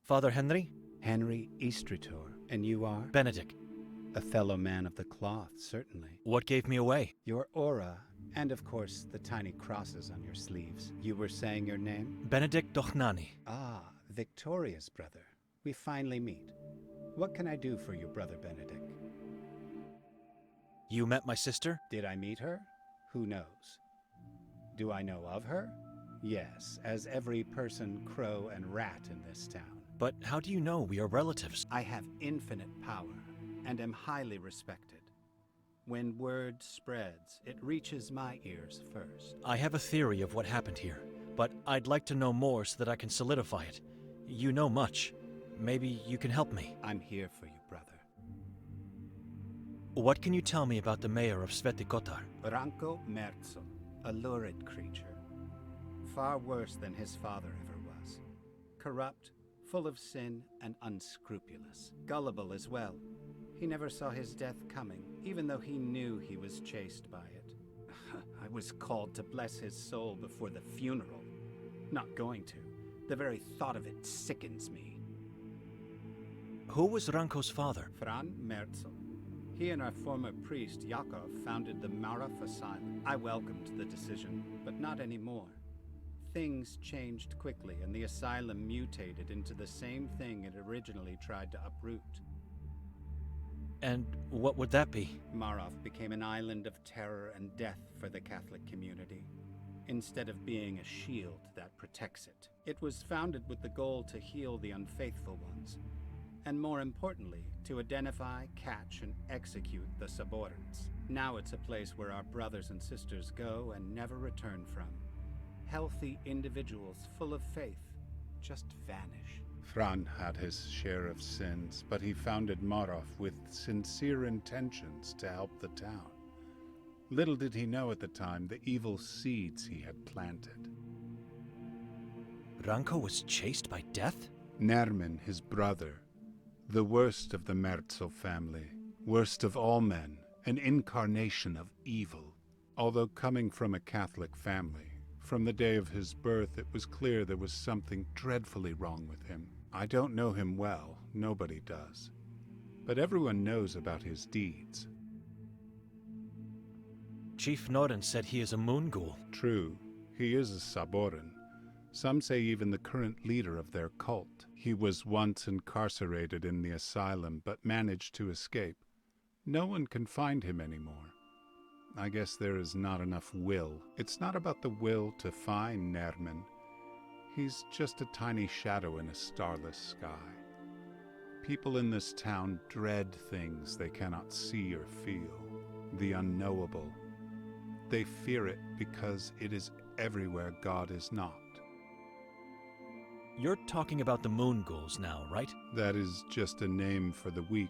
Father Henry? Henry Eastritor. And you are? Benedek. A fellow man of the cloth, certainly. What gave me away? Your aura, and of course the tiny crosses on your sleeves. You were saying your name? Benedek Dochnani. Ah, Victoria's brother. We finally meet. What can I do for you, Brother Benedek? You met my sister? Did I meet her? Who knows? Do I know of her? Yes, as every person, crow, and rat in this town. But how do you know we are relatives? I have infinite power, and am highly respected. When word spreads, it reaches my ears first. I have a theory of what happened here, but I'd like to know more so that I can solidify it. You know much. Maybe you can help me. I'm here for you, brother. What can you tell me about the mayor of Sveti Kotar? Ranko Merzel, a lurid creature. Far worse than his father ever was. Corrupt, full of sin, and unscrupulous. Gullible as well. He never saw his death coming, even though he knew he was chased by it. I was called to bless his soul before the funeral. Not going to. The very thought of it sickens me. Who was Ranko's father? Fran Merzel. He and our former priest, Yakov, founded the Maraf Asylum. I welcomed the decision, but not anymore. Things changed quickly, and the asylum mutated into the same thing it originally tried to uproot. And what would that be? Maraf became an island of terror and death for the Catholic community, instead of being a shield that protects it. It was founded with the goal to heal the unfaithful ones, and more importantly, to identify, catch, and execute the subordinates. Now it's a place where our brothers and sisters go and never return from. Healthy individuals full of faith just vanish. Fran had his share of sins, but he founded Marov with sincere intentions to help the town. Little did he know at the time the evil seeds he had planted. Ranko was chased by death? Nermin, his brother, the worst of the Merzel family, worst of all men, an incarnation of evil. Although coming from a Catholic family, from the day of his birth it was clear there was something dreadfully wrong with him. I don't know him well, nobody does. But everyone knows about his deeds. Chief Noren said he is a moon ghoul. True, he is a Saboran. Some say even the current leader of their cult. He was once incarcerated in the asylum, but managed to escape. No one can find him anymore. I guess there is not enough will. It's not about the will to find Nermin. He's just a tiny shadow in a starless sky. People in this town dread things they cannot see or feel. The unknowable. They fear it because it is everywhere God is not. You're talking about the moon ghouls now, right? That is just a name for the weak.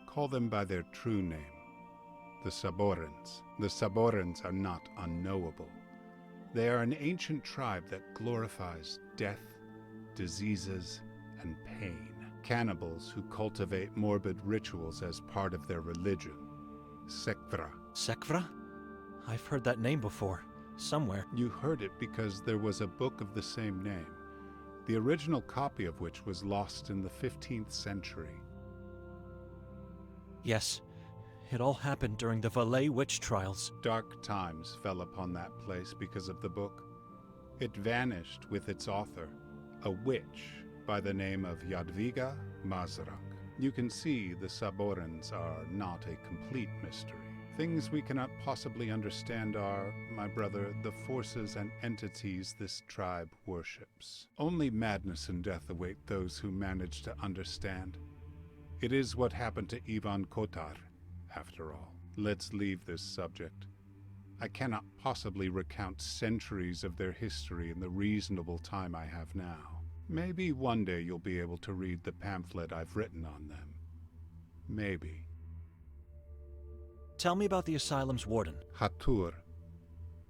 Call them by their true name. The Saborans. The Saborans are not unknowable. They are an ancient tribe that glorifies death, diseases, and pain. Cannibals who cultivate morbid rituals as part of their religion. Sekvra. Sekvra? I've heard that name before, somewhere. You heard it because there was a book of the same name, the original copy of which was lost in the 15th century. Yes, it all happened during the Valais witch trials. Dark times fell upon that place because of the book. It vanished with its author, a witch by the name of Jadwiga Mazrak. You can see the Saborans are not a complete mystery. Things we cannot possibly understand are, my brother, the forces and entities this tribe worships. Only madness and death await those who manage to understand. It is what happened to Ivan Kotar, after all. Let's leave this subject. I cannot possibly recount centuries of their history in the reasonable time I have now. Maybe one day you'll be able to read the pamphlet I've written on them. Maybe. Tell me about the asylum's warden. Hathor.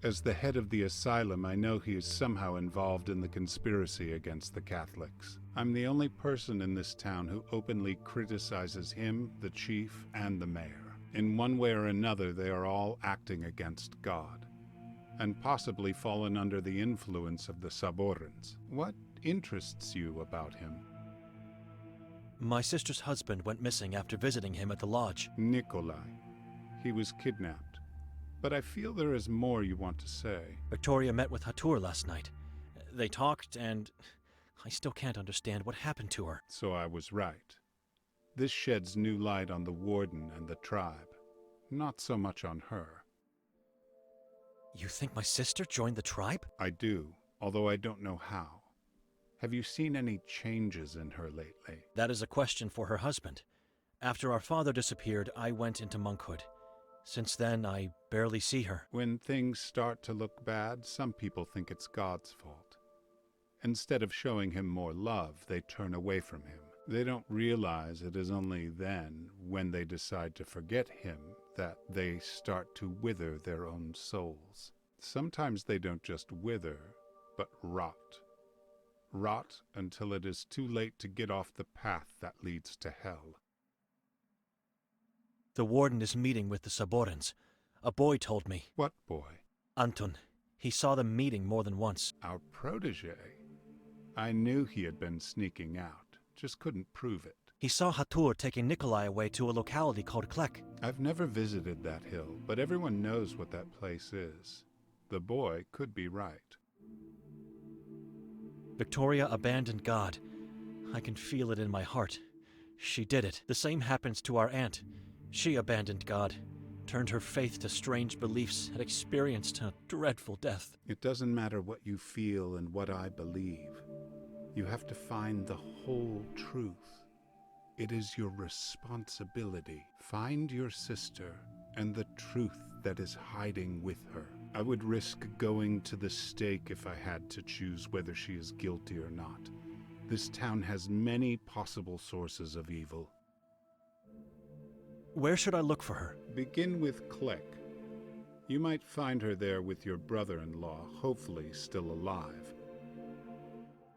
As the head of the asylum, I know he is somehow involved in the conspiracy against the Catholics. I'm the only person in this town who openly criticizes him, the chief, and the mayor. In one way or another, they are all acting against God, and possibly fallen under the influence of the Saborans. What interests you about him? My sister's husband went missing after visiting him at the lodge. Nikolai. He was kidnapped. But I feel there is more you want to say. Victoria met with Hathor last night. They talked, and I still can't understand what happened to her. So I was right. This sheds new light on the warden and the tribe. Not so much on her. You think my sister joined the tribe? I do, although I don't know how. Have you seen any changes in her lately? That is a question for her husband. After our father disappeared, I went into monkhood. Since then, I barely see her. When things start to look bad, some people think it's God's fault. Instead of showing him more love, they turn away from him. They don't realize it is only then, when they decide to forget him, that they start to wither their own souls. Sometimes they don't just wither, but rot. Rot until it is too late to get off the path that leads to hell. The warden is meeting with the Saborans. A boy told me. What boy? Anton. He saw them meeting more than once. Our protege. I knew he had been sneaking out, just couldn't prove it. He saw Hathor taking Nikolai away to a locality called Klek. I've never visited that hill, but everyone knows what that place is. The boy could be right. Victoria abandoned God. I can feel it in my heart. She did it. The same happens to our aunt. She abandoned God, turned her faith to strange beliefs, and experienced a dreadful death. It doesn't matter what you feel and what I believe. You have to find the whole truth. It is your responsibility. Find your sister and the truth that is hiding with her. I would risk going to the stake if I had to choose whether she is guilty or not. This town has many possible sources of evil. Where should I look for her? Begin with Klek. You might find her there with your brother-in-law, hopefully still alive.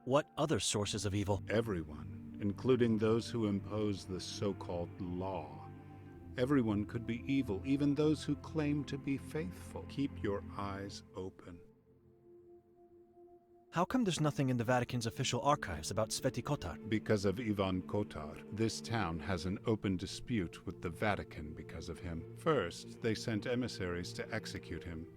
What other sources of evil? Everyone, including those who impose the so-called law. Everyone could be evil, even those who claim to be faithful. Keep your eyes open. How come there's nothing in the Vatican's official archives about Sveti Kotar? Because of Ivan Kotar, this town has an open dispute with the Vatican because of him. First, they sent emissaries to execute him.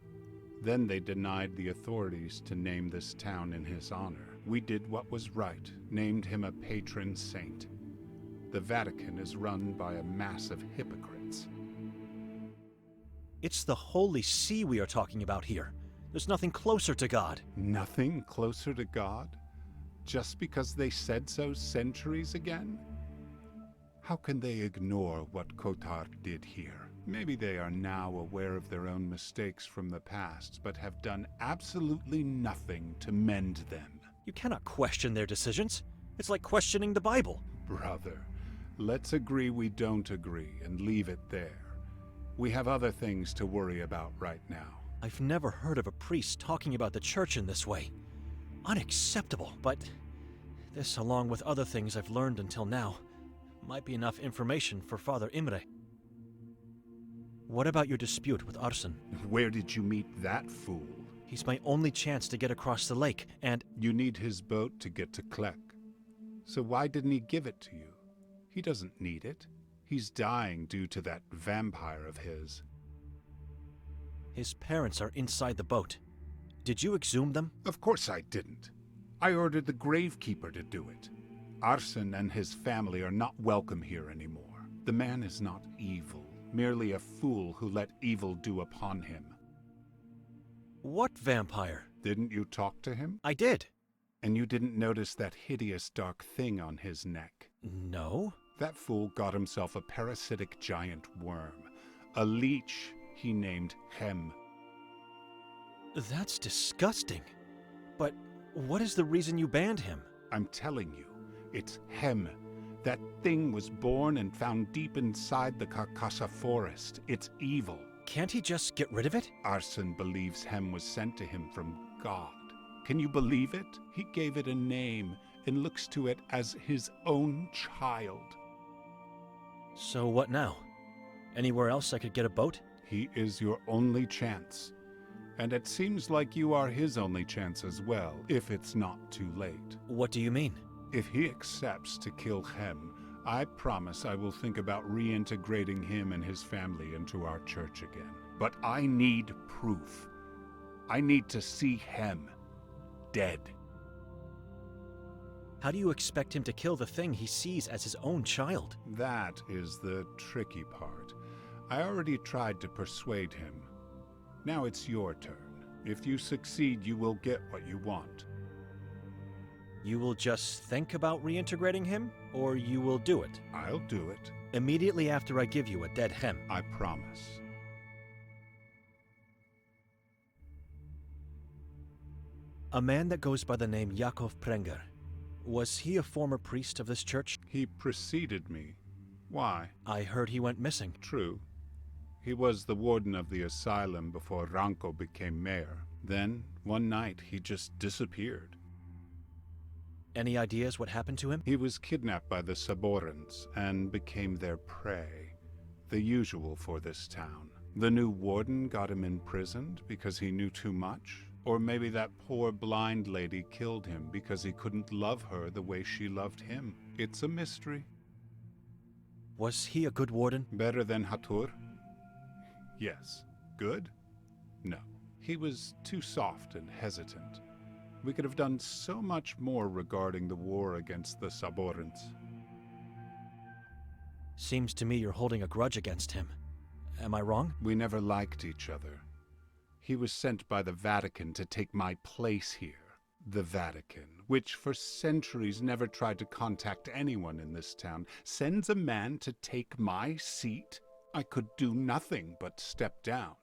Then they denied the authorities to name this town in his honor. We did what was right, named him a patron saint. The Vatican is run by a mass of hypocrites. It's the Holy See we are talking about here. There's nothing closer to God. Nothing closer to God? Just because they said so centuries again? How can they ignore what Kotar did here? Maybe they are now aware of their own mistakes from the past, but have done absolutely nothing to mend them. You cannot question their decisions. It's like questioning the Bible. Brother, let's agree we don't agree and leave it there. We have other things to worry about right now. I've never heard of a priest talking about the church in this way. Unacceptable, but this, along with other things I've learned until now, might be enough information for Father Imre. What about your dispute with Arson? Where did you meet that fool? He's my only chance to get across the lake, and... You need his boat to get to Klek. So why didn't he give it to you? He doesn't need it. He's dying due to that vampire of his. His parents are inside the boat. Did you exhume them? Of course I didn't. I ordered the gravekeeper to do it. Arson and his family are not welcome here anymore. The man is not evil, merely a fool who let evil do upon him. What vampire? Didn't you talk to him? I did. And you didn't notice that hideous dark thing on his neck? No. That fool got himself a parasitic giant worm. A leech he named Hem. That's disgusting. But what is the reason you banned him? I'm telling you, it's Hem. That thing was born and found deep inside the Carcassa forest. It's evil. Can't he just get rid of it? Arson believes Hem was sent to him from God. Can you believe it? He gave it a name and looks to it as his own child. So what now? Anywhere else I could get a boat? He is your only chance. And it seems like you are his only chance as well, if it's not too late. What do you mean? If he accepts to kill Hem, I promise I will think about reintegrating him and his family into our church again. But I need proof. I need to see him dead. How do you expect him to kill the thing he sees as his own child? That is the tricky part. I already tried to persuade him. Now it's your turn. If you succeed, you will get what you want. You will just think about reintegrating him, or you will do it? I'll do it. Immediately after I give you a dead hem. I promise. A man that goes by the name Yakov Prenger. Was he a former priest of this church? He preceded me. Why? I heard he went missing. True. He was the warden of the asylum before Ranko became mayor. Then, one night, he just disappeared. Any ideas what happened to him? He was kidnapped by the Saborans and became their prey. The usual for this town. The new warden got him imprisoned because he knew too much? Or maybe that poor blind lady killed him because he couldn't love her the way she loved him. It's a mystery. Was he a good warden? Better than Hathor? Yes. Good? No. He was too soft and hesitant. We could have done so much more regarding the war against the Saborans. Seems to me you're holding a grudge against him. Am I wrong? We never liked each other. He was sent by the Vatican to take my place here. The Vatican, which for centuries never tried to contact anyone in this town, sends a man to take my seat? I could do nothing but step down.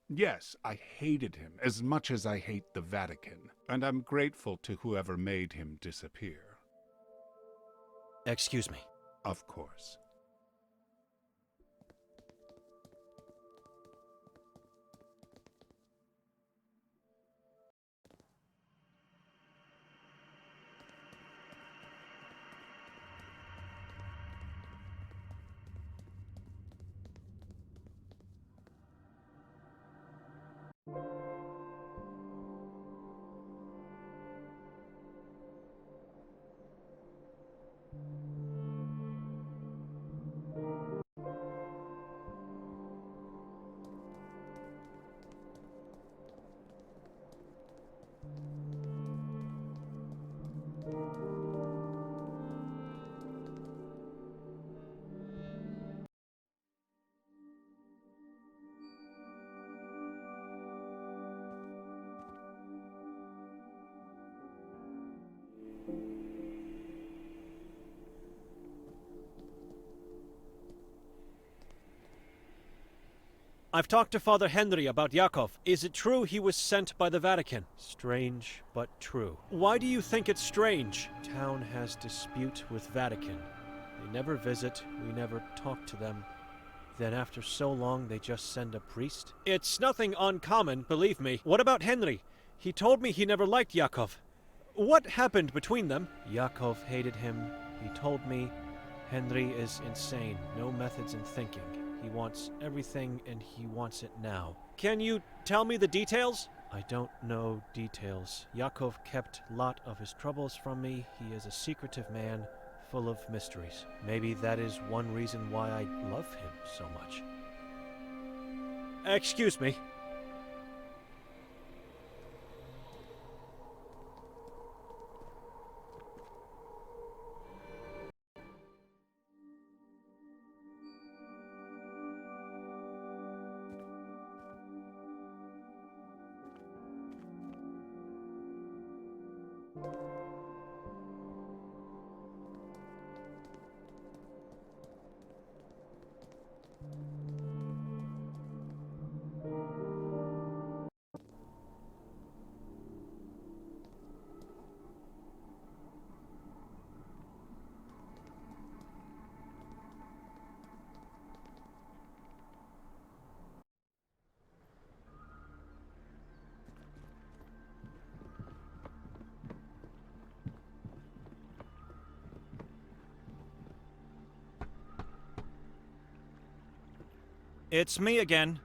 Yes, I hated him as much as I hate the Vatican, and I'm grateful to whoever made him disappear. Excuse me. Of course. I've talked to Father Henry about Yakov. Is it true he was sent by the Vatican? Strange, but true. Why do you think it's strange? Town has dispute with Vatican. They never visit, we never talk to them. Then after so long, they just send a priest? It's nothing uncommon, believe me. What about Henry? He told me he never liked Yakov. What happened between them? Yakov hated him. He told me Henry is insane, no methods in thinking. He wants everything, and he wants it now. Can you tell me the details? I don't know details. Yakov kept a lot of his troubles from me. He is a secretive man, full of mysteries. Maybe that is one reason why I love him so much. Excuse me. It's me again.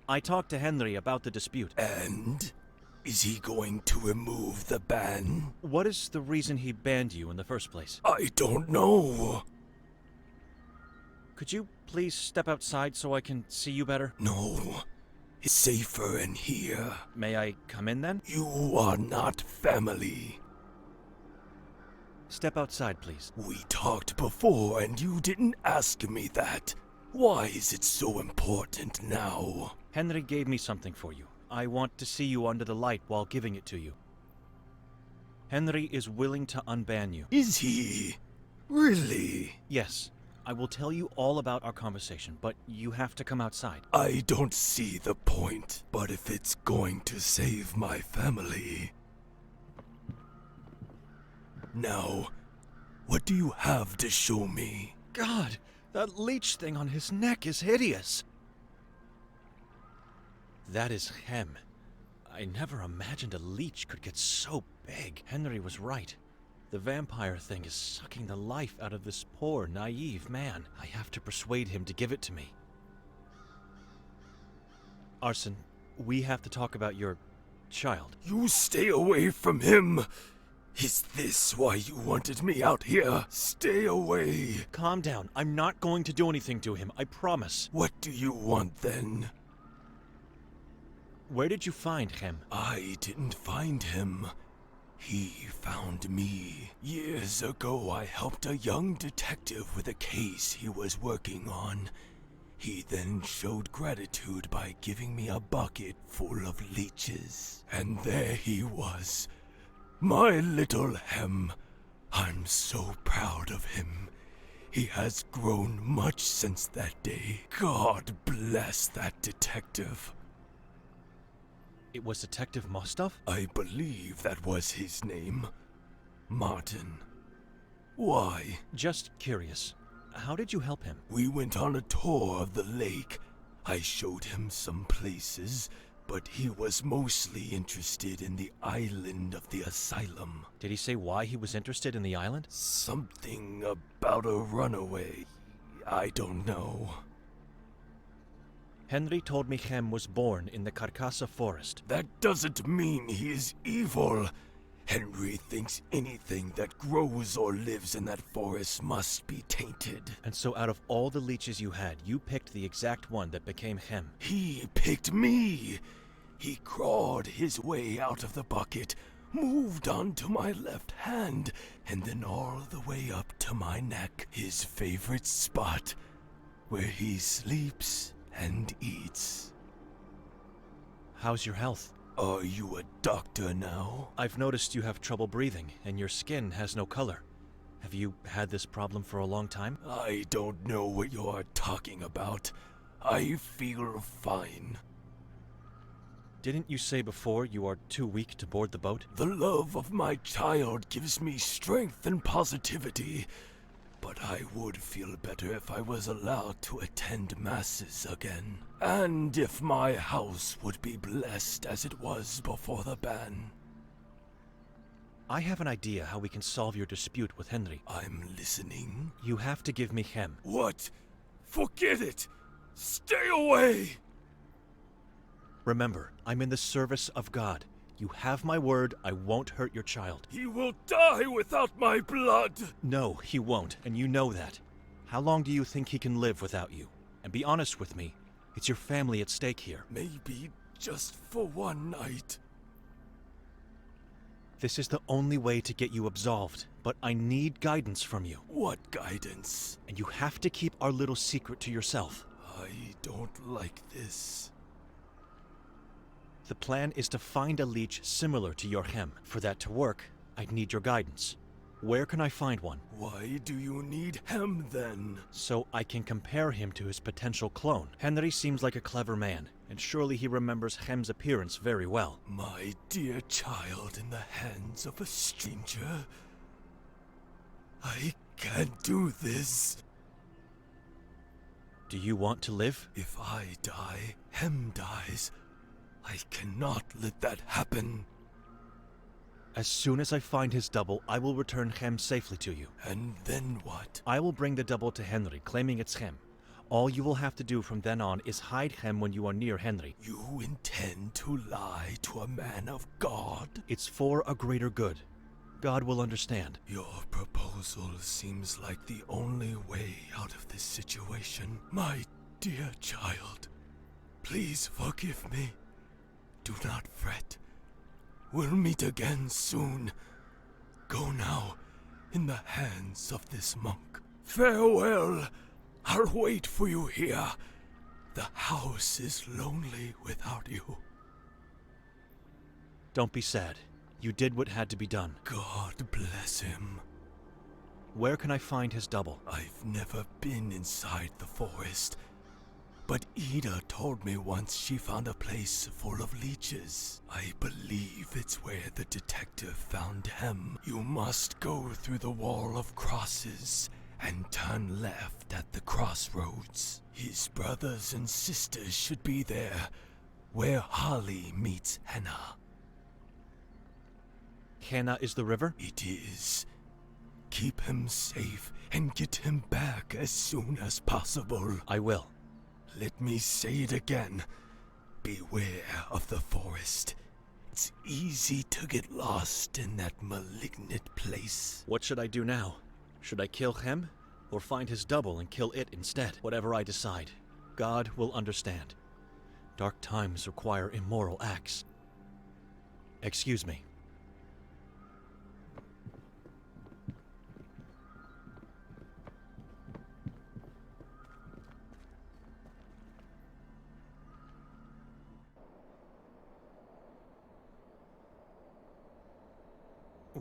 I talked to Henry about the dispute. And? Is he going to remove the ban? What is the reason he banned you in the first place? I don't know. Could you please step outside so I can see you better? No. It's safer in here. May I come in then? You are not family. Step outside, please. We talked before and you didn't ask me that. Why is it so important now? Henry gave me something for you. I want to see you under the light while giving it to you. Henry is willing to unban you. Is he? Really? Yes. I will tell you all about our conversation, but you have to come outside. I don't see the point, but if it's going to save my family... Now, what do you have to show me? God, that leech thing on his neck is hideous. That is Hem. I never imagined a leech could get so big. Henry was right. The vampire thing is sucking the life out of this poor, naive man. I have to persuade him to give it to me. Arson, we have to talk about your child. You stay away from him! Is this why you wanted me out here? Stay away! Calm down. I'm not going to do anything to him, I promise. What do you want then? Where did you find Hem? I didn't find him. He found me. Years ago, I helped a young detective with a case he was working on. He then showed gratitude by giving me a bucket full of leeches. And there he was. My little Hem. I'm so proud of him. He has grown much since that day. God bless that detective. It was Detective Mostov? I believe that was his name. Martin. Why? Just curious. How did you help him? We went on a tour of the lake. I showed him some places, but he was mostly interested in the island of the Asylum. Did he say why he was interested in the island? Something about a runaway. I don't know. Henry told me Hem was born in the Carcassa forest. That doesn't mean he is evil. Henry thinks anything that grows or lives in that forest must be tainted. And so out of all the leeches you had, you picked the exact one that became Hem. He picked me. He crawled his way out of the bucket, moved onto my left hand, and then all the way up to my neck, his favorite spot, where he sleeps and eats. How's your health? Are you a doctor now? I've noticed you have trouble breathing, and your skin has no color. Have you had this problem for a long time? I don't know what you are talking about. I feel fine. Didn't you say before you are too weak to board the boat? The love of my child gives me strength and positivity, but I would feel better if I was allowed to attend masses again. And if my house would be blessed as it was before the ban. I have an idea how we can solve your dispute with Henry. I'm listening. You have to give me Hem. What? Forget it! Stay away! Remember, I'm in the service of God. You have my word, I won't hurt your child. He will die without my blood! No, he won't, and you know that. How long do you think he can live without you? And be honest with me, it's your family at stake here. Maybe just for one night. This is the only way to get you absolved, but I need guidance from you. What guidance? And you have to keep our little secret to yourself. I don't like this. The plan is to find a leech similar to your Hem. For that to work, I'd need your guidance. Where can I find one? Why do you need Hem then? So I can compare him to his potential clone. Henry seems like a clever man, and surely he remembers Hem's appearance very well. My dear child in the hands of a stranger. I can't do this. Do you want to live? If I die, Hem dies. I cannot let that happen. As soon as I find his double, I will return Hem safely to you. And then what? I will bring the double to Henry, claiming it's Hem. All you will have to do from then on is hide him when you are near Henry. You intend to lie to a man of God? It's for a greater good. God will understand. Your proposal seems like the only way out of this situation. My dear child, please forgive me. Do not fret. We'll meet again soon. Go now, in the hands of this monk. Farewell. I'll wait for you here. The house is lonely without you. Don't be sad. You did what had to be done. God bless him. Where can I find his double? I've never been inside the forest, but Ida told me once she found a place full of leeches. I believe it's where the detective found him. You must go through the wall of crosses and turn left at the crossroads. His brothers and sisters should be there, where Holly meets Hannah. Hannah is the river? It is. Keep him safe and get him back as soon as possible. I will. Let me say it again. Beware of the forest. It's easy to get lost in that malignant place. What should I do now? Should I kill him, or find his double and kill it instead? Whatever I decide, God will understand. Dark times require immoral acts. Excuse me.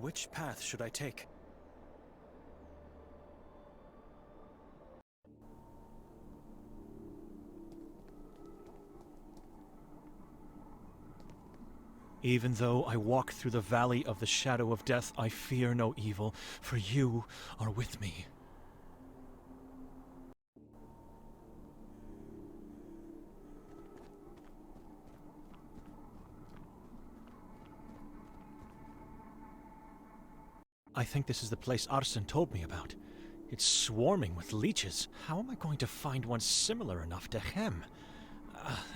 Which path should I take? Even though I walk through the valley of the shadow of death, I fear no evil, for you are with me. I think this is the place Arson told me about. It's swarming with leeches. How am I going to find one similar enough to him?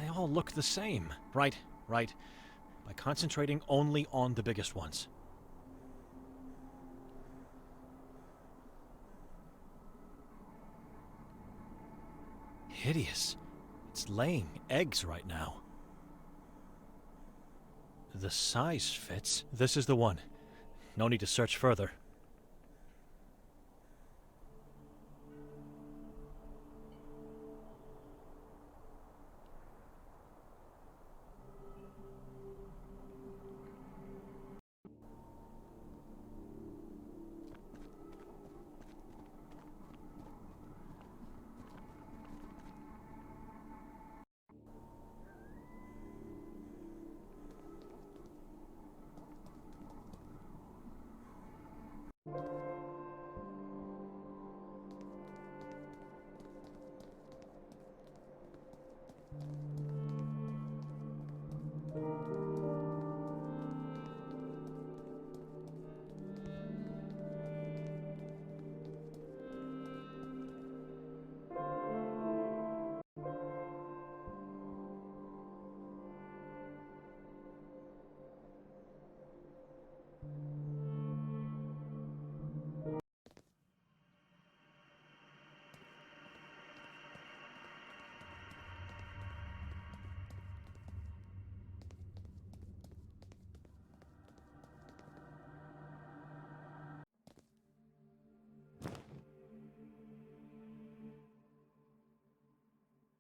They all look the same. Right. By concentrating only on the biggest ones. Hideous. It's laying eggs right now. The size fits. This is the one. No need to search further.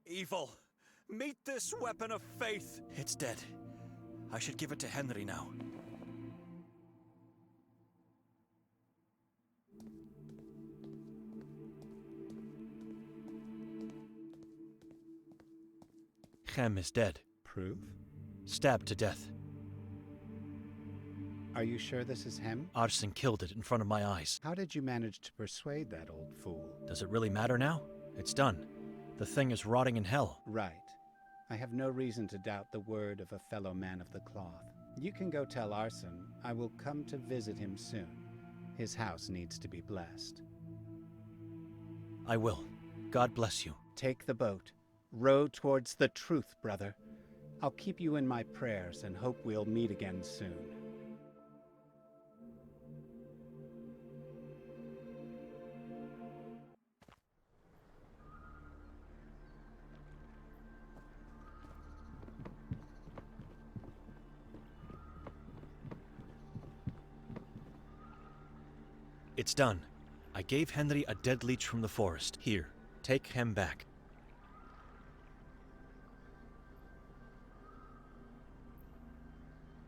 Evil! Meet this weapon of faith! It's dead. I should give it to Henry now. Hem is dead. Proof? Stabbed to death. Are you sure this is him? Arson killed it in front of my eyes. How did you manage to persuade that old fool? Does it really matter now? It's done. The thing is rotting in hell. Right. I have no reason to doubt the word of a fellow man of the cloth. You can go tell Arson I will come to visit him soon. His house needs to be blessed. I will. God bless you. Take the boat. Row towards the truth, brother. I'll keep you in my prayers and hope we'll meet again soon. It's done. I gave Henry a dead leech from the forest. Here, take him back.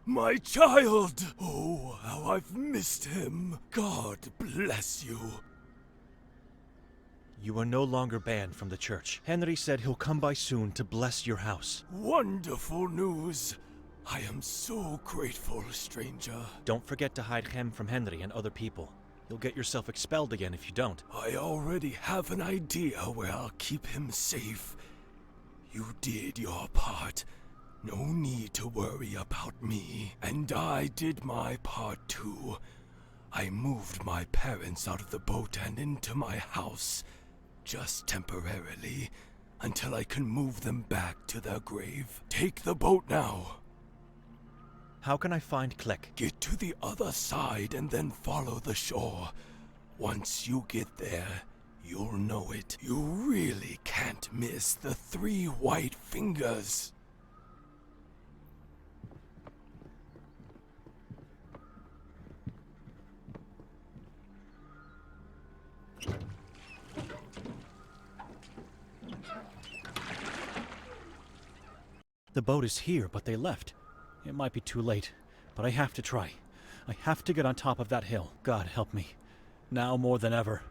My child! Oh, how I've missed him. God bless you. You are no longer banned from the church. Henry said he'll come by soon to bless your house. Wonderful news. I am so grateful, stranger. Don't forget to hide Hem from Henry and other people. You'll get yourself expelled again if you don't. I already have an idea where I'll keep him safe. You did your part. No need to worry about me. And I did my part too. I moved my parents out of the boat and into my house. Just temporarily. Until I can move them back to their grave. Take the boat now. How can I find Click? Get to the other side and then follow the shore. Once you get there, you'll know it. You really can't miss the 3 white fingers. The boat is here, but they left. It might be too late, but I have to try. I have to get on top of that hill. God help me. Now more than ever.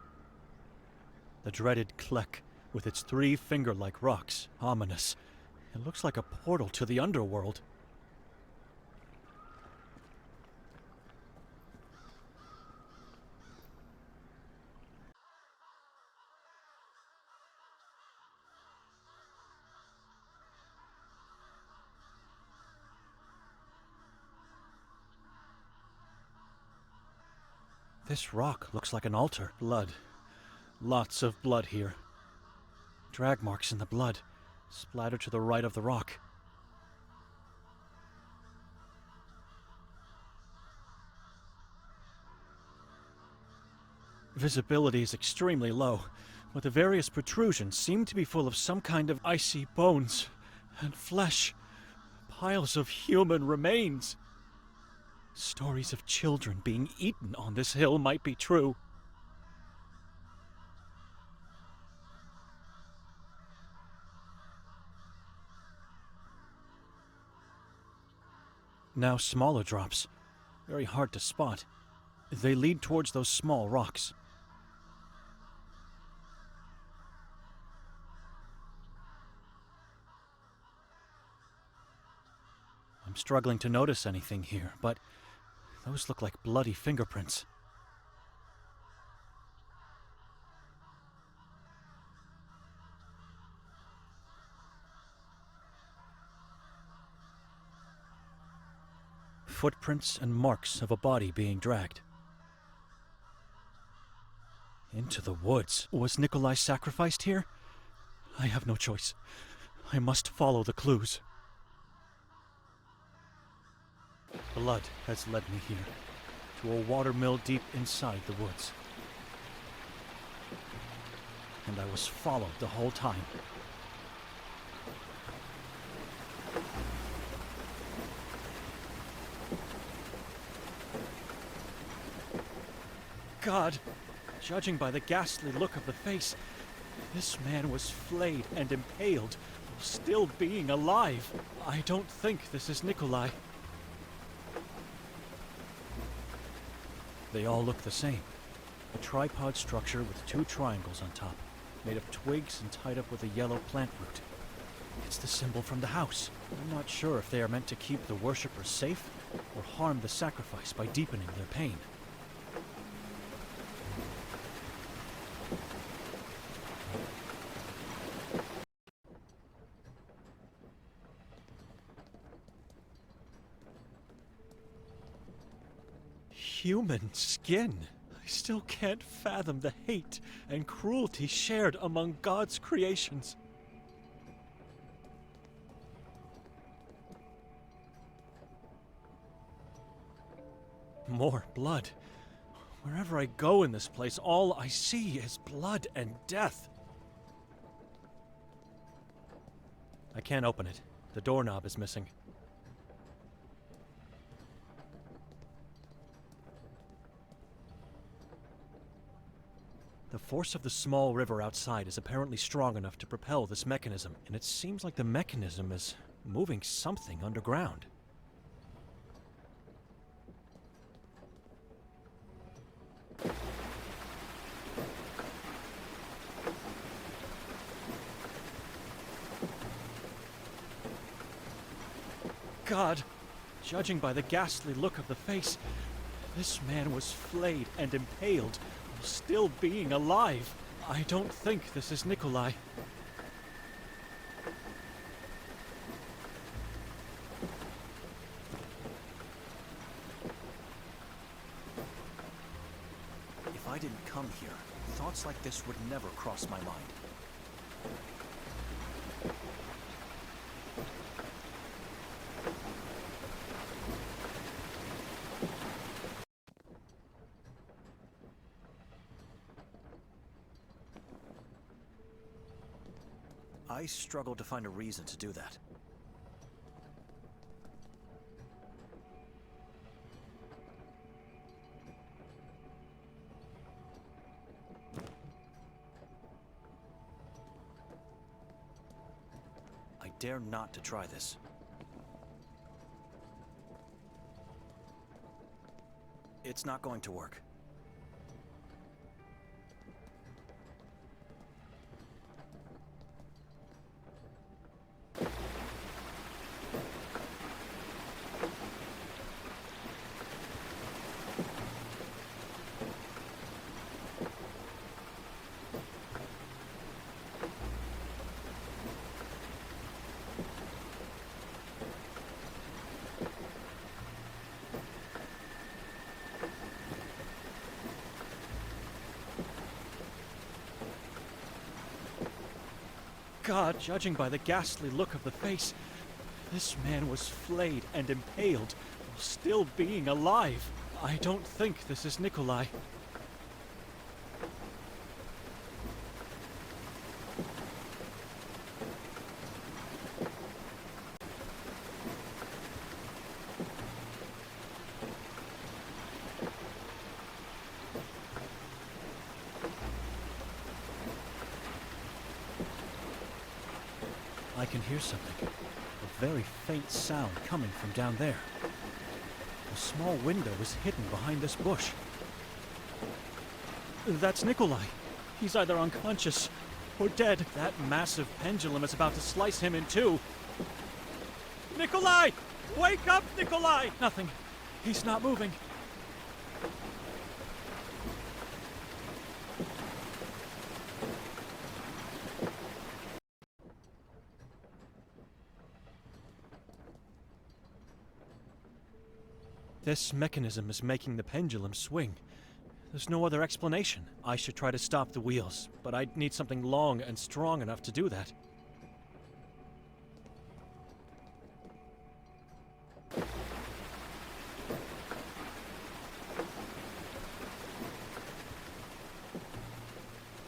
The dreaded Klek, with its 3 finger-like rocks. Ominous. It looks like a portal to the underworld. This rock looks like an altar. Blood. Lots of blood here. Drag marks in the blood, splattered to the right of the rock. Visibility is extremely low, but the various protrusions seem to be full of some kind of icy bones and flesh. Piles of human remains. Stories of children being eaten on this hill might be true. Now smaller drops. Very hard to spot. They lead towards those small rocks. I'm struggling to notice anything here, but those look like bloody fingerprints. Footprints and marks of a body being dragged. Into the woods. Was Nikolai sacrificed here? I have no choice. I must follow the clues. Blood has led me here, to a watermill deep inside the woods. And I was followed the whole time. God, judging by the ghastly look of the face, this man was flayed and impaled, while still being alive. I don't think this is Nikolai. They all look the same. A tripod structure with 2 triangles on top, made of twigs and tied up with a yellow plant root. It's the symbol from the house. I'm not sure if they are meant to keep the worshippers safe, or harm the sacrifice by deepening their pain. Human skin. I still can't fathom the hate and cruelty shared among God's creations. More blood. Wherever I go in this place, all I see is blood and death. I can't open it. The doorknob is missing. The force of the small river outside is apparently strong enough to propel this mechanism, and it seems like the mechanism is moving something underground. God, judging by the ghastly look of the face, this man was flayed and impaled while still being alive. I don't think this is Nikolai. If I didn't come here, thoughts like this would never cross my mind. I struggle to find a reason to do that. I dare not to try this. It's not going to work. God, judging by the ghastly look of the face, this man was flayed and impaled while still being alive. I don't think this is Nikolai. I can hear something. A very faint sound coming from down there. A small window is hidden behind this bush. That's Nikolai. He's either unconscious or dead. That massive pendulum is about to slice him in two. Nikolai! Wake up, Nikolai! Nothing. He's not moving. This mechanism is making the pendulum swing. There's no other explanation. I should try to stop the wheels, but I'd need something long and strong enough to do that.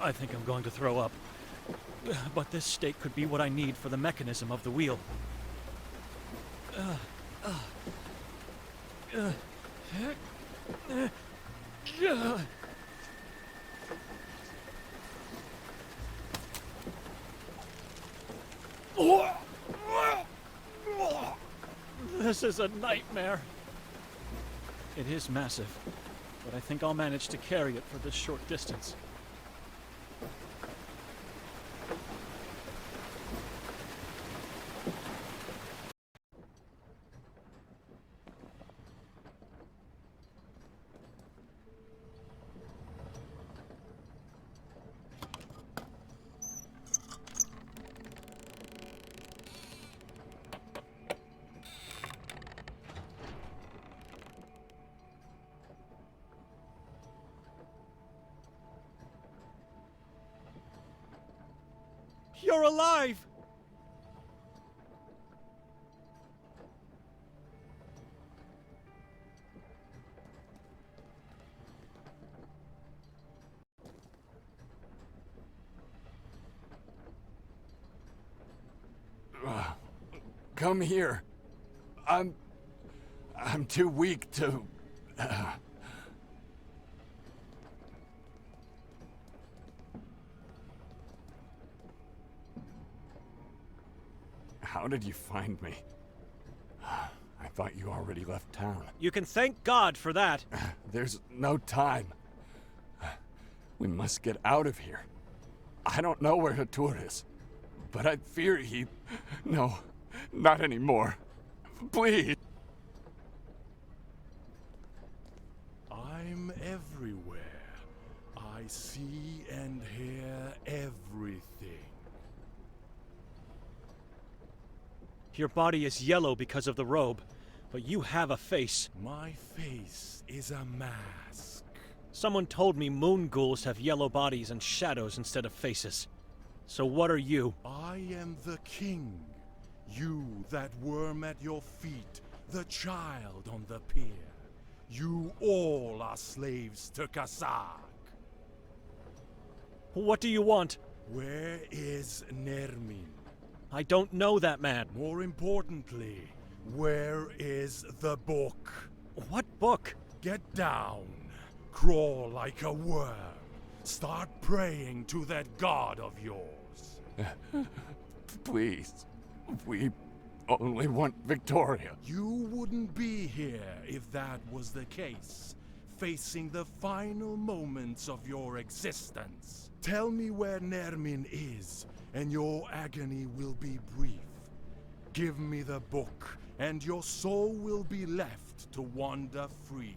I think I'm going to throw up. But this stake could be what I need for the mechanism of the wheel. This is a nightmare. It is massive, but I think I'll manage to carry it for this short distance. You're alive! Come here. I'm too weak to... How did you find me? I thought you already left town. You can thank God for that. There's no time. We must get out of here. I don't know where Hathor is, but I fear he... No, not anymore. Please. I'm everywhere. I see and hear everything. Your body is yellow because of the robe, but you have a face. My face is a mask. Someone told me moon ghouls have yellow bodies and shadows instead of faces. So what are you? I am the king. You, that worm at your feet, the child on the pier. You all are slaves to Kasak. What do you want? Where is Nermin? I don't know that man. More importantly, where is the book? What book? Get down. Crawl like a worm. Start praying to that god of yours. Please. We only want Victoria. You wouldn't be here if that was the case. Facing the final moments of your existence. Tell me where Nermin is, and your agony will be brief. Give me the book, and your soul will be left to wander free.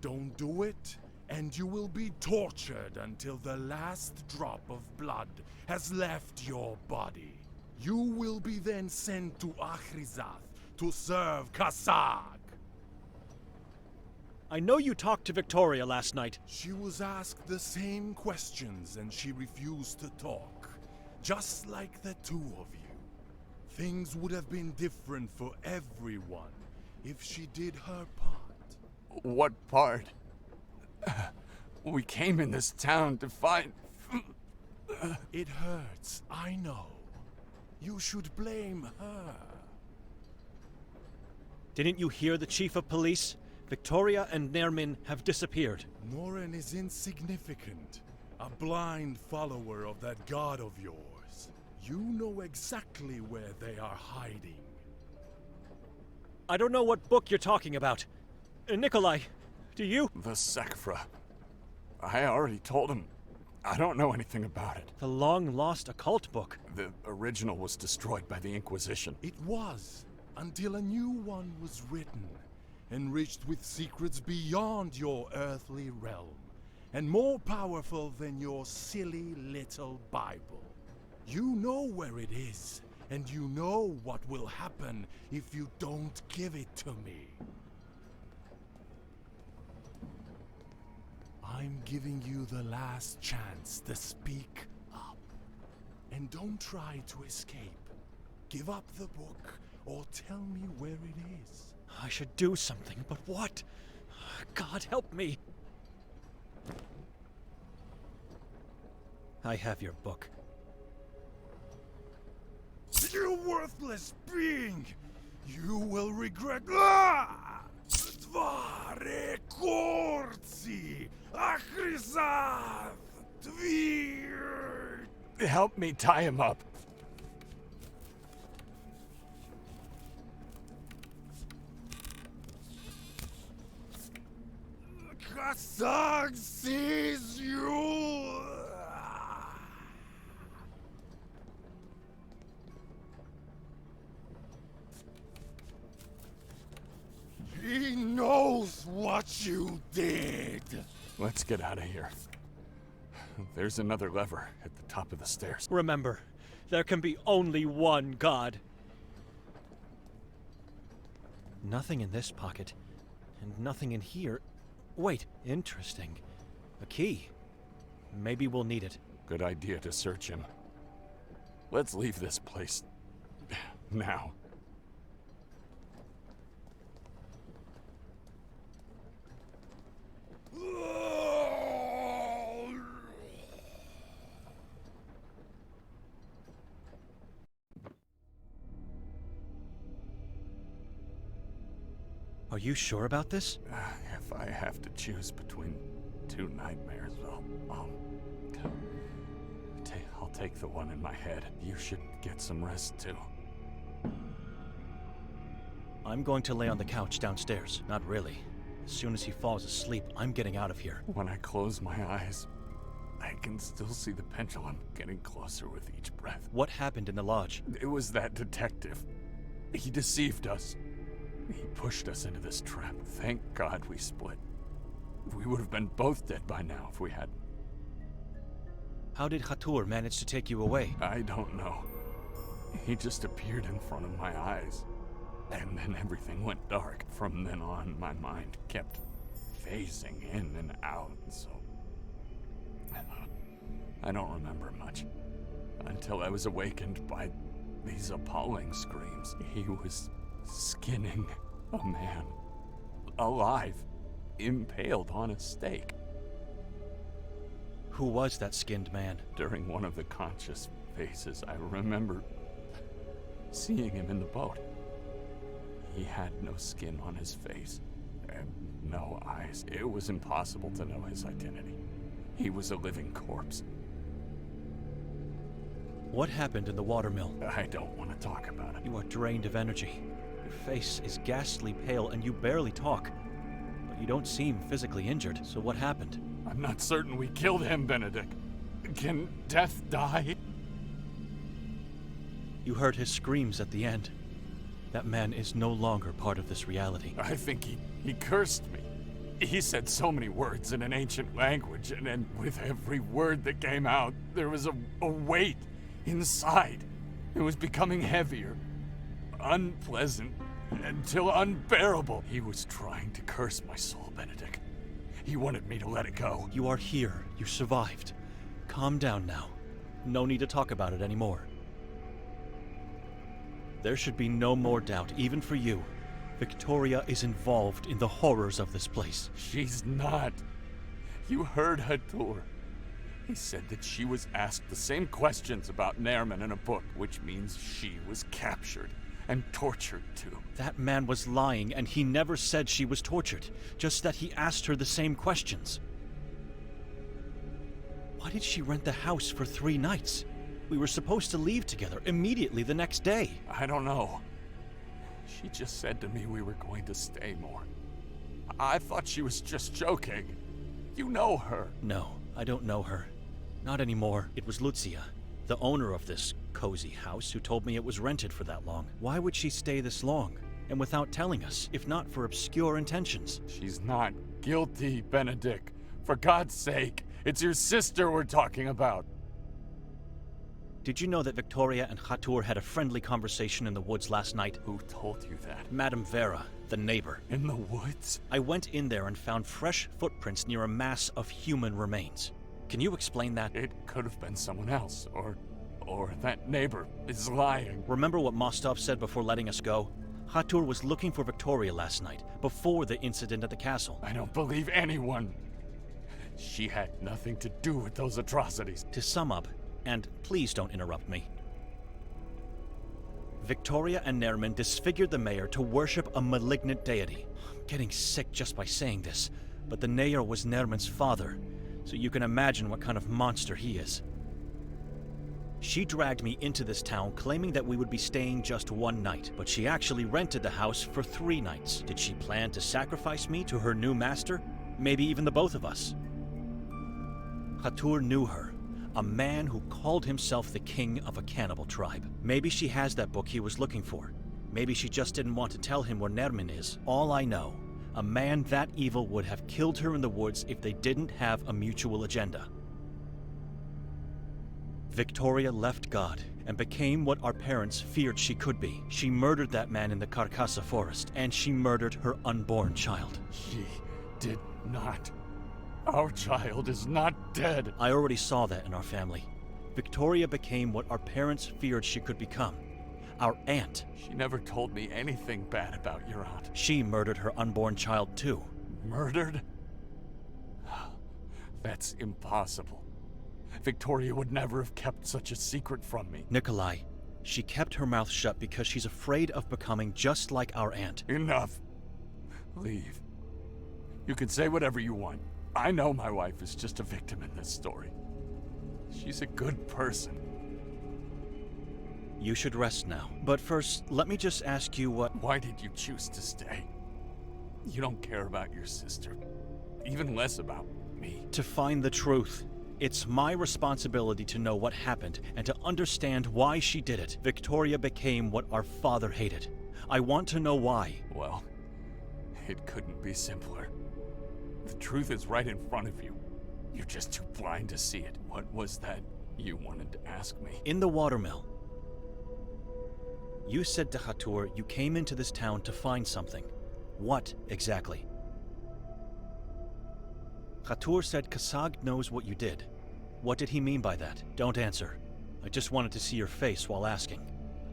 Don't do it, and you will be tortured until the last drop of blood has left your body. You will be then sent to Achrizath to serve Kasak. I know you talked to Victoria last night. She was asked the same questions and she refused to talk. Just like the two of you. Things would have been different for everyone if she did her part. What part? We came in this town to find... It hurts, I know. You should blame her. Didn't you hear the chief of police? Victoria and Nermin have disappeared. Noren is insignificant. A blind follower of that god of yours. You know exactly where they are hiding. I don't know what book you're talking about. Nikolai, do you? The Sekfra. I already told him. I don't know anything about it. The long-lost occult book. The original was destroyed by the Inquisition. It was, until a new one was written, enriched with secrets beyond your earthly realm, and more powerful than your silly little Bible. You know where it is, and you know what will happen if you don't give it to me. I'm giving you the last chance to speak up. And don't try to escape. Give up the book, or tell me where it is. I should do something, but what? God help me. I have your book. You worthless being! You will regret... Tvare korci! Achrizath! Tvir! Help me tie him up. Kasak sees you! He knows what you did! Let's get out of here. There's another lever at the top of the stairs. Remember, there can be only one God. Nothing in this pocket, and nothing in here. Wait, interesting. A key. Maybe we'll need it. Good idea to search him. Let's leave this place now. Are you sure about this? If I have to choose between two nightmares, I'll take the one in my head. You should get some rest too. I'm going to lay on the couch downstairs. Not really. As soon as he falls asleep, I'm getting out of here. When I close my eyes, I can still see the pendulum getting closer with each breath. What happened in the lodge? It was that detective. He deceived us. He pushed us into this trap. Thank God we split. We would have been both dead by now if we hadn't. How did Hathor manage to take you away? I don't know. He just appeared in front of my eyes. And then everything went dark. From then on, my mind kept phasing in and out, so... I don't remember much. Until I was awakened by these appalling screams. He was skinning a man. Alive. Impaled on a stake. Who was that skinned man? During one of the conscious phases, I remember seeing him in the boat. He had no skin on his face, and no eyes. It was impossible to know his identity. He was a living corpse. What happened in the watermill? I don't want to talk about it. You are drained of energy. Your face is ghastly pale and you barely talk. But you don't seem physically injured, so what happened? I'm not certain we killed him, Benedek. Can death die? You heard his screams at the end. That man is no longer part of this reality. I think he cursed me. He said so many words in an ancient language, and then with every word that came out, there was a weight inside. It was becoming heavier, unpleasant, until unbearable. He was trying to curse my soul, Benedek. He wanted me to let it go. You are here. You survived. Calm down now. No need to talk about it anymore. There should be no more doubt, even for you. Victoria is involved in the horrors of this place. She's not. You heard Hathor. He said that she was asked the same questions about Nerman in a book, which means she was captured and tortured too. That man was lying, and he never said she was tortured, just that he asked her the same questions. Why did she rent the house for 3 nights? We were supposed to leave together immediately the next day. I don't know. She just said to me we were going to stay more. I thought she was just joking. You know her. No, I don't know her. Not anymore. It was Lucia, the owner of this cozy house, who told me it was rented for that long. Why would she stay this long, and without telling us, if not for obscure intentions? She's not guilty, Benedek. For God's sake, it's your sister we're talking about. Did you know that Victoria and Hathor had a friendly conversation in the woods last night? Who told you that? Madame Vera, the neighbor. In the woods? I went in there and found fresh footprints near a mass of human remains. Can you explain that? It could have been someone else, or that neighbor is lying. Remember what Mostov said before letting us go? Hathor was looking for Victoria last night, before the incident at the castle. I don't believe anyone. She had nothing to do with those atrocities. To sum up, and please don't interrupt me, Victoria and Nerman disfigured the mayor to worship a malignant deity. I'm getting sick just by saying this, but the mayor was Nerman's father, so you can imagine what kind of monster he is. She dragged me into this town claiming that we would be staying just 1 night, but she actually rented the house for 3 nights. Did she plan to sacrifice me to her new master? Maybe even the both of us. Hathor knew her, a man who called himself the king of a cannibal tribe. Maybe she has that book he was looking for. Maybe she just didn't want to tell him where Nerman is. All I know, a man that evil would have killed her in the woods if they didn't have a mutual agenda. Victoria left God and became what our parents feared she could be. She murdered that man in the Carcassa forest, and she murdered her unborn child. She did not. Our child is not dead. I already saw that in our family. Victoria became what our parents feared she could become. Our aunt. She never told me anything bad about your aunt. She murdered her unborn child too. Murdered? That's impossible. Victoria would never have kept such a secret from me. Nikolai, she kept her mouth shut because she's afraid of becoming just like our aunt. Enough. Leave. You can say whatever you want. I know my wife is just a victim in this story. She's a good person. You should rest now. But first, let me just ask you what... Why did you choose to stay? You don't care about your sister. Even less about me. To find the truth. It's my responsibility to know what happened and to understand why she did it. Victoria became what our father hated. I want to know why. Well, it couldn't be simpler. The truth is right in front of you. You're just too blind to see it. What was that you wanted to ask me? In the watermill. You said to Hathor you came into this town to find something. What exactly? Hathor said Kasag knows what you did. What did he mean by that? Don't answer. I just wanted to see your face while asking.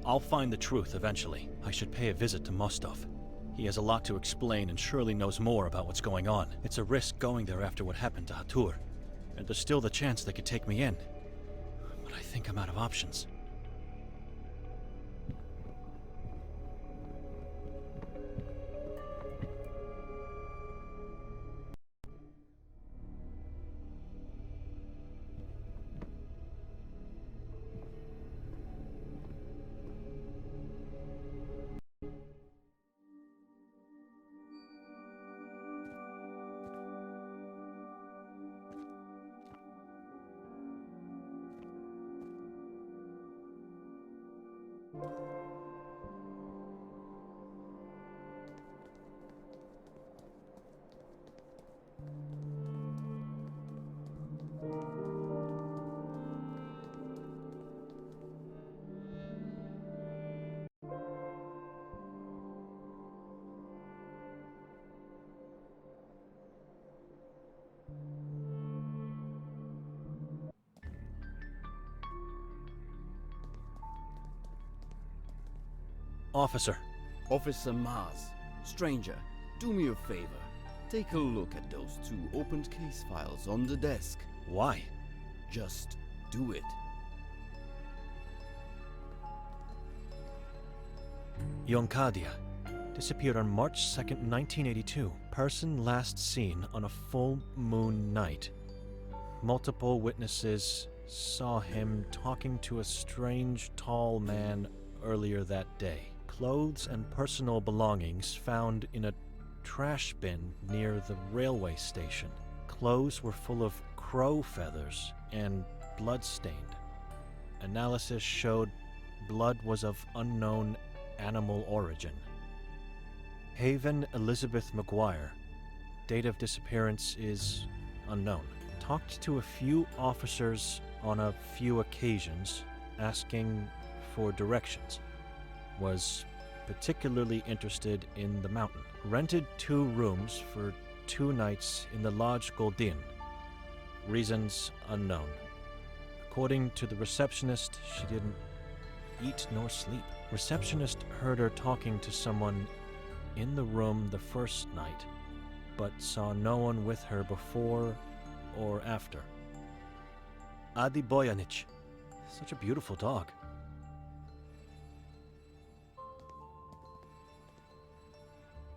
I'll find the truth eventually. I should pay a visit to Mostov. He has a lot to explain and surely knows more about what's going on. It's a risk going there after what happened to Hathor. And there's still the chance they could take me in. But I think I'm out of options. Officer. Officer Mars, stranger, do me a favor. Take a look at those 2 opened case files on the desk. Why? Just do it. Yonkadia. Disappeared on March 2nd, 1982. Person last seen on a full moon night. Multiple witnesses saw him talking to a strange, tall man earlier that day. Clothes and personal belongings found in a trash bin near the railway station. Clothes were full of crow feathers and blood-stained. Analysis showed blood was of unknown animal origin. Haven Elizabeth McGuire. Date of disappearance is unknown. Talked to a few officers on a few occasions, asking for directions. Was particularly interested in the mountain. Rented 2 rooms for 2 nights in the Lodge Goldin. Reasons unknown. According to the receptionist, she didn't eat nor sleep. Receptionist heard her talking to someone in the room the first night, but saw no one with her before or after. Adi Boyanich. Such a beautiful dog.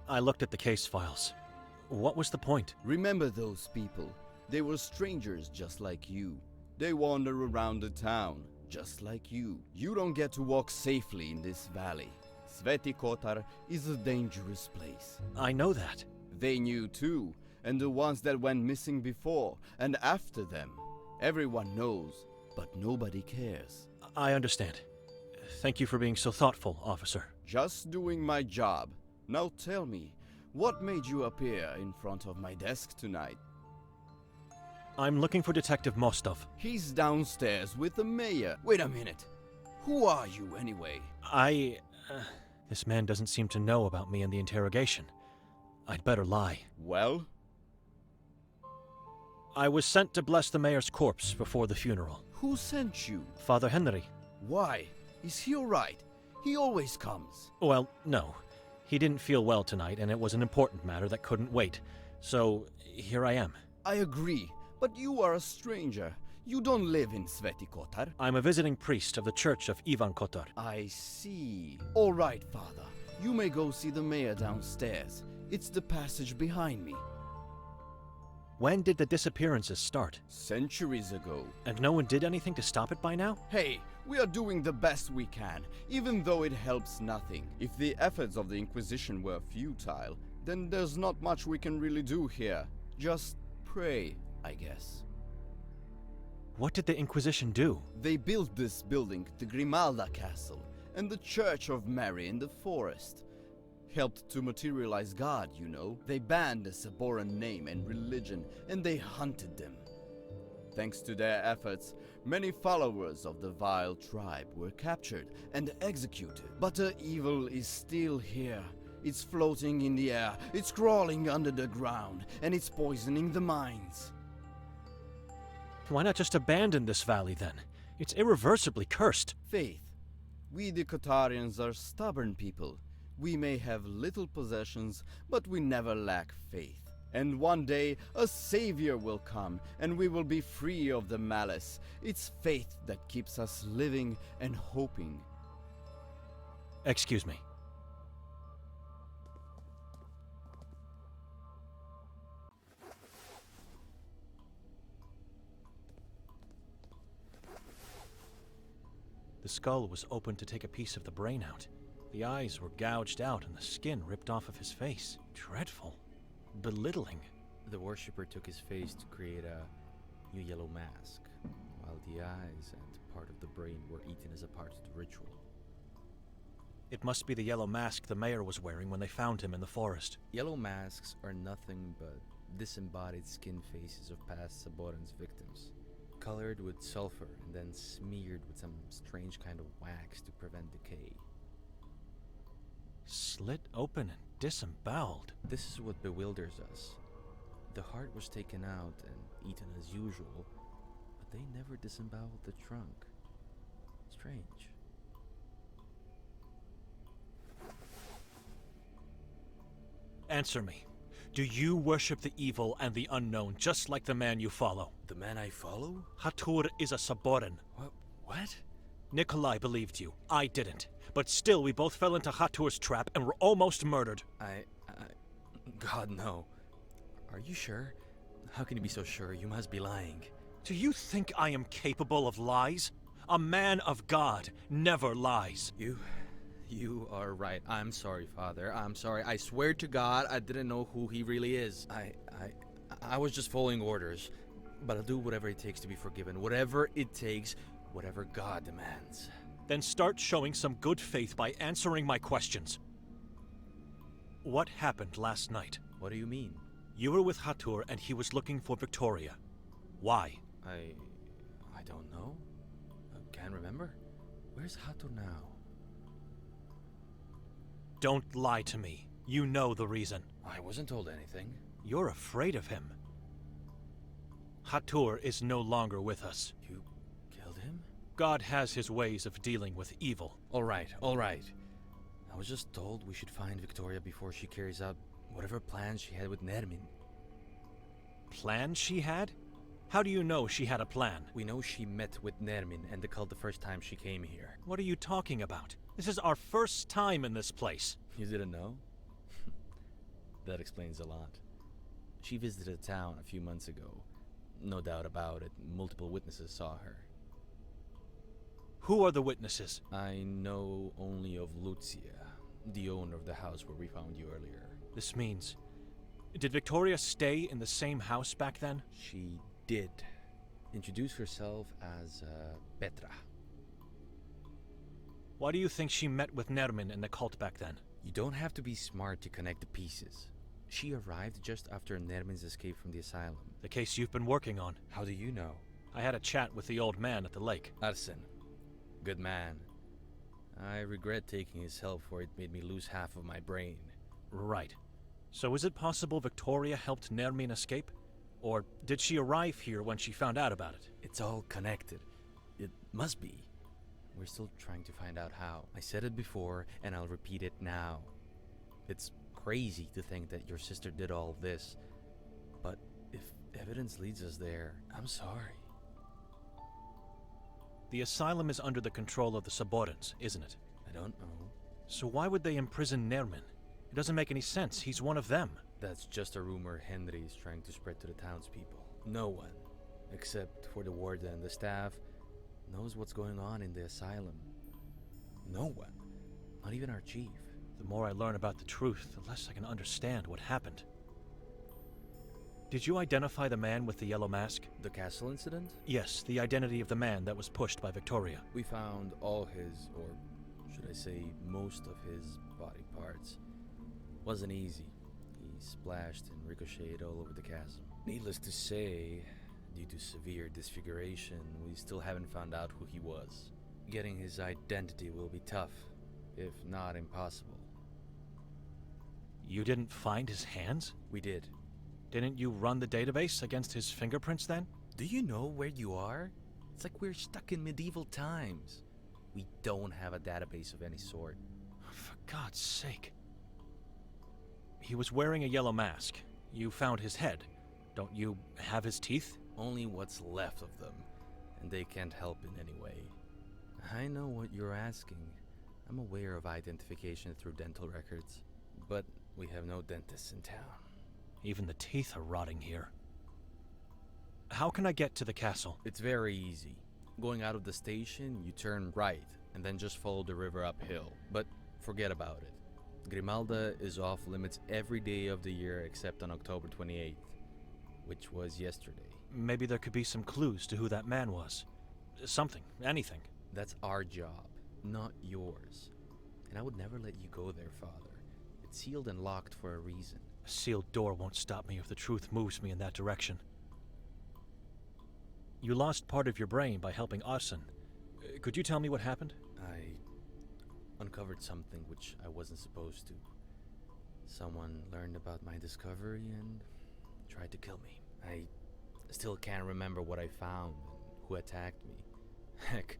I looked at the case files. What was the point? Remember those people. They were strangers just like you. They wander around the town, just like you. You don't get to walk safely in this valley. Sveti Kotar is a dangerous place. I know that. They knew too, and the ones that went missing before and after them. Everyone knows, but nobody cares. I understand. Thank you for being so thoughtful, officer. Just doing my job. Now tell me, what made you appear in front of my desk tonight? I'm looking for Detective Mostov. He's downstairs with the mayor. Wait a minute. Who are you anyway? This man doesn't seem to know about me and the interrogation. I'd better lie. Well? I was sent to bless the mayor's corpse before the funeral. Who sent you? Father Henry. Why? Is he alright? He always comes. Well, no. He didn't feel well tonight, and it was an important matter that couldn't wait. So, here I am. I agree, but you are a stranger. You don't live in Sveti Kotar. I'm a visiting priest of the Church of Ivan Kotar. I see. All right, Father. You may go see the mayor downstairs. It's the passage behind me. When did the disappearances start? Centuries ago. And no one did anything to stop it by now? Hey, we are doing the best we can, even though it helps nothing. If the efforts of the Inquisition were futile, then there's not much we can really do here. Just pray, I guess. What did the Inquisition do? They built this building, the Grimalda Castle, and the Church of Mary in the forest. Helped to materialize God, you know. They banned the Saboran name and religion, and they hunted them. Thanks to their efforts, many followers of the vile tribe were captured and executed. But the evil is still here. It's floating in the air, it's crawling under the ground, and it's poisoning the minds. Why not just abandon this valley then? It's irreversibly cursed. Faith. We the Kotarians are stubborn people. We may have little possessions, but we never lack faith. And one day, a savior will come, and we will be free of the malice. It's faith that keeps us living and hoping. Excuse me. The skull was opened to take a piece of the brain out. The eyes were gouged out and the skin ripped off of his face. Dreadful. Belittling. The worshipper took his face to create a new yellow mask, while the eyes and part of the brain were eaten as a part of the ritual. It must be the yellow mask the mayor was wearing when they found him in the forest. Yellow masks are nothing but disembodied skin faces of past Saboran's victims, colored with sulfur and then smeared with some strange kind of wax to prevent decay. Slit open and disemboweled. This is what bewilders us. The heart was taken out and eaten as usual, but they never disemboweled the trunk. Strange. Answer me. Do you worship the evil and the unknown just like the man you follow? The man I follow? Hathor is a Saboran. What? Nikolai believed you. I didn't. But still, we both fell into Hathor's trap and were almost murdered. God, no. Are you sure? How can you be so sure? You must be lying. Do you think I am capable of lies? A man of God never lies. You are right. I'm sorry, Father. I'm sorry. I swear to God, I didn't know who he really is. I was just following orders. But I'll do whatever it takes to be forgiven. Whatever it takes, whatever God demands. Then start showing some good faith by answering my questions. What happened last night? What do you mean? You were with Hathor and he was looking for Victoria. Why? I don't know. Can't remember. Where's Hathor now? Don't lie to me. You know the reason. I wasn't told anything. You're afraid of him. Hathor is no longer with us. You killed him? God has his ways of dealing with evil. All right. I was just told we should find Victoria before she carries out whatever plans she had with Nermin. Plan she had? How do you know she had a plan? We know she met with Nermin and the cult the first time she came here. What are you talking about? This is our first time in this place. You didn't know? That explains a lot. She visited the town a few months ago. No doubt about it, multiple witnesses saw her. Who are the witnesses? I know only of Lucia, the owner of the house where we found you earlier. This means... Did Victoria stay in the same house back then? She did. Introduce herself as Petra. Why do you think she met with Nermin and the cult back then? You don't have to be smart to connect the pieces. She arrived just after Nermin's escape from the asylum. The case you've been working on. How do you know? I had a chat with the old man at the lake. Arson. Good man. I regret taking his help, for it made me lose half of my brain. Right. So is it possible Victoria helped Nermin escape? Or did she arrive here when she found out about it? It's all connected. It must be. We're still trying to find out how. I said it before, and I'll repeat it now. It's crazy to think that your sister did all this, but if evidence leads us there, I'm sorry. The Asylum is under the control of the Sabotans, isn't it? I don't know. So why would they imprison Nermin? It doesn't make any sense. He's one of them. That's just a rumor Henry is trying to spread to the townspeople. No one, except for the warden and the staff, knows what's going on in the asylum. No one. Not even our chief. The more I learn about the truth, the less I can understand what happened. Did you identify the man with the yellow mask? The castle incident? Yes, the identity of the man that was pushed by Victoria. We found all his, or should I say most of his, body parts. Wasn't easy. He splashed and ricocheted all over the chasm. Needless to say, due to severe disfiguration, we still haven't found out who he was. Getting his identity will be tough, if not impossible. You didn't find his hands? We did. Didn't you run the database against his fingerprints then? Do you know where you are? It's like we're stuck in medieval times. We don't have a database of any sort. For God's sake. He was wearing a yellow mask. You found his head. Don't you have his teeth? Only what's left of them, and they can't help in any way. I know what you're asking. I'm aware of identification through dental records, but we have no dentists in town. Even the teeth are rotting here. How can I get to the castle? It's very easy. Going out of the station, you turn right, and then just follow the river uphill. But forget about it. Grimalda is off limits every day of the year except on October 28th, which was yesterday. Maybe there could be some clues to who that man was. Something, anything. That's our job, not yours. And I would never let you go there, Father. It's sealed and locked for a reason. A sealed door won't stop me if the truth moves me in that direction. You lost part of your brain by helping Arson. Could you tell me what happened? I uncovered something which I wasn't supposed to. Someone learned about my discovery and tried to kill me. I still can't remember what I found and who attacked me. Heck,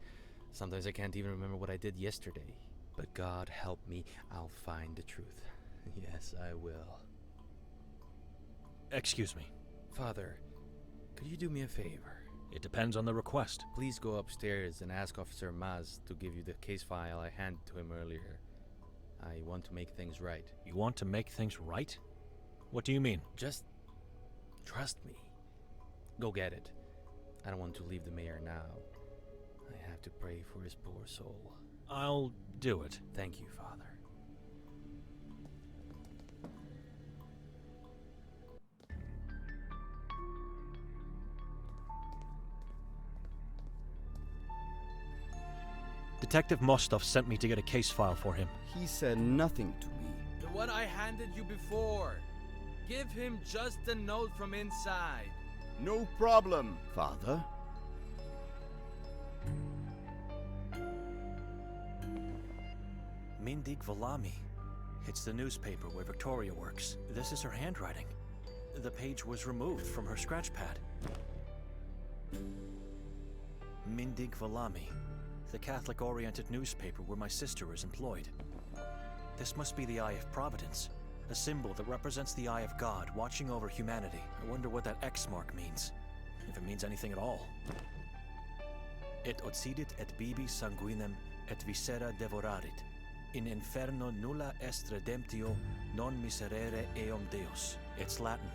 sometimes I can't even remember what I did yesterday. But God help me, I'll find the truth. Yes, I will. Excuse me. Father, could you do me a favor? It depends on the request. Please go upstairs and ask Officer Maz to give you the case file I handed to him earlier. I want to make things right. You want to make things right? What do you mean? Just trust me. Go get it. I don't want to leave the mayor now. I have to pray for his poor soul. I'll do it. Thank you, Father. Detective Mostov sent me to get a case file for him. He said nothing to me. The one I handed you before. Give him just a note from inside. No problem, Father. Mindig Valami. It's the newspaper where Victoria works. This is her handwriting. The page was removed from her scratch pad. Mindig Valami. The Catholic-oriented newspaper where my sister is employed. This must be the Eye of Providence, a symbol that represents the Eye of God watching over humanity. I wonder what that X mark means, if it means anything at all. Et occidit et bibi sanguinem et viscera devorarit. In inferno nulla est redemptio non miserere eum Deus. It's Latin,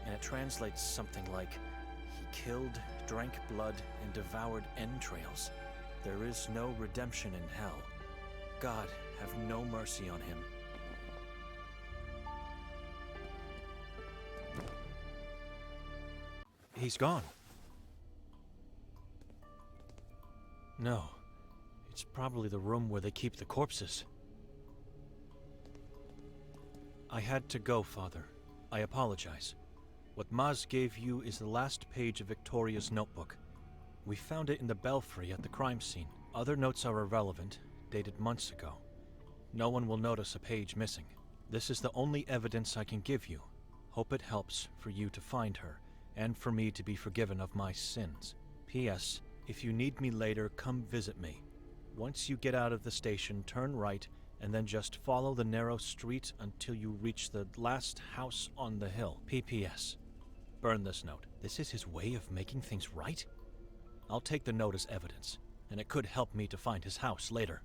and it translates something like, he killed, drank blood, and devoured entrails. There is no redemption in hell. God, have no mercy on him. He's gone. No. It's probably the room where they keep the corpses. I had to go, Father. I apologize. What Maz gave you is the last page of Victoria's notebook. We found it in the belfry at the crime scene. Other notes are irrelevant, dated months ago. No one will notice a page missing. This is the only evidence I can give you. Hope it helps for you to find her, and for me to be forgiven of my sins. P.S. If you need me later, come visit me. Once you get out of the station, turn right, and then just follow the narrow street until you reach the last house on the hill. P.P.S. Burn this note. This is his way of making things right? I'll take the note as evidence, and it could help me to find his house later.